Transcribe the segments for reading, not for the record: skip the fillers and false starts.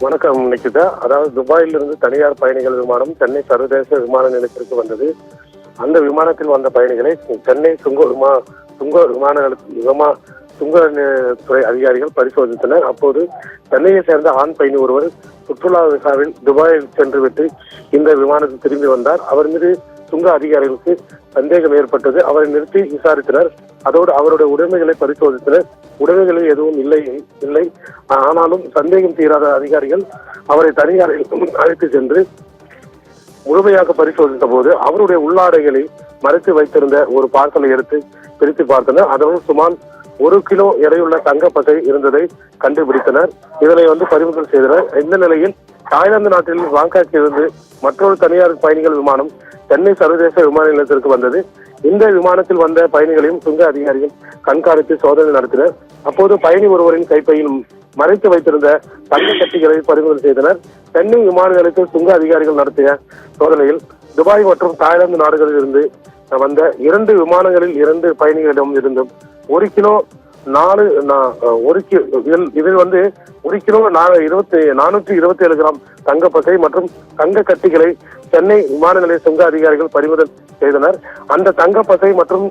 வணக்கம் நிக்கிதா. அதாவது துபாயிலிருந்து தனியார் பயணிகள் விமானம் சென்னை சர்வதேச விமான நிலையத்திற்கு வந்தது. அந்த விமானத்தில் வந்த பயணிகளை சென்னை சுங்கத்துறை அதிகாரிகள் பரிசோதித்தனர். அப்போது சென்னையை சேர்ந்த ஆண் பயணி ஒருவர் சுற்றுலா விசாவில் துபாயில் சென்றுவிட்டு இந்த விமானத்தில் திரும்பி வந்தார். அவர் மீது சுங்க அதிகாரிகளுக்கு சந்தேகம் ஏற்பட்டது. அவரை நிறுத்தி விசாரித்தனர். அதோடு அவருடைய உடைமைகளை பரிசோதித்தனர். உடைமைகளில் எதுவும் இல்லை. ஆனாலும் சந்தேகம் தீராத அதிகாரிகள் அவரை தனியார் அழைத்து சென்று முழுமையாக பரிசோதித்த போது அவருடைய உள்ளாடைகளை மறைத்து வைத்திருந்த ஒரு பார்சலை எடுத்து பிரித்து பார்த்தனர். அதோடு சுமார் 1 கிலோ எடையுள்ள தங்கப்பசை இருந்ததை கண்டுபிடித்தனர். இதனை பறிமுதல் செய்தனர். இந்த நிலையில் தாய்லாந்து நாட்டில் பாங்காக்கில் இருந்து மற்றொரு தனியார் பயணிகள் விமானம் சென்னை சர்வதேச விமான நிலையத்திற்கு வந்தது. இந்த விமானத்தில் வந்த பயணிகளையும் சுங்க அதிகாரிகள் கண்காணித்து சோதனை நடத்தினர். அப்போது பயணி ஒருவரின் கைப்பையில் மறைத்து வைத்திருந்த தங்க கட்டிகளை பறிமுதல் செய்தனர். சென்னை விமான நிலையத்தில் சுங்க அதிகாரிகள் நடத்திய சோதனையில் துபாய் மற்றும் தாய்லாந்து நாடுகளில் இருந்து வந்த 2 விமானங்களில் 2 பயணிகளிடம் இருந்தும் 1 கிலோ 1 கிலோ 427 கிராம் தங்கப்பசை மற்றும் தங்க கட்டிகளை சென்னை விமான நிலைய சுங்க அதிகாரிகள் பறிமுதல் செய்தனர். அந்த தங்கப்பசை மற்றும்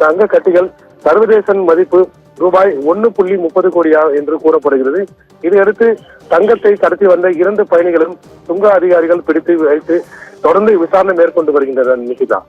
தங்க கட்டிகள் சர்வதேச மதிப்பு ரூபாய் 1.30 கோடியா என்று கூறப்படுகிறது. இதையடுத்து தங்கத்தை கடத்தி வந்த 2 பயணிகளும் சுங்க அதிகாரிகள் பிடித்து வைத்து தொடர்ந்து விசாரணை மேற்கொண்டு வருகின்றனர். நிகிதா.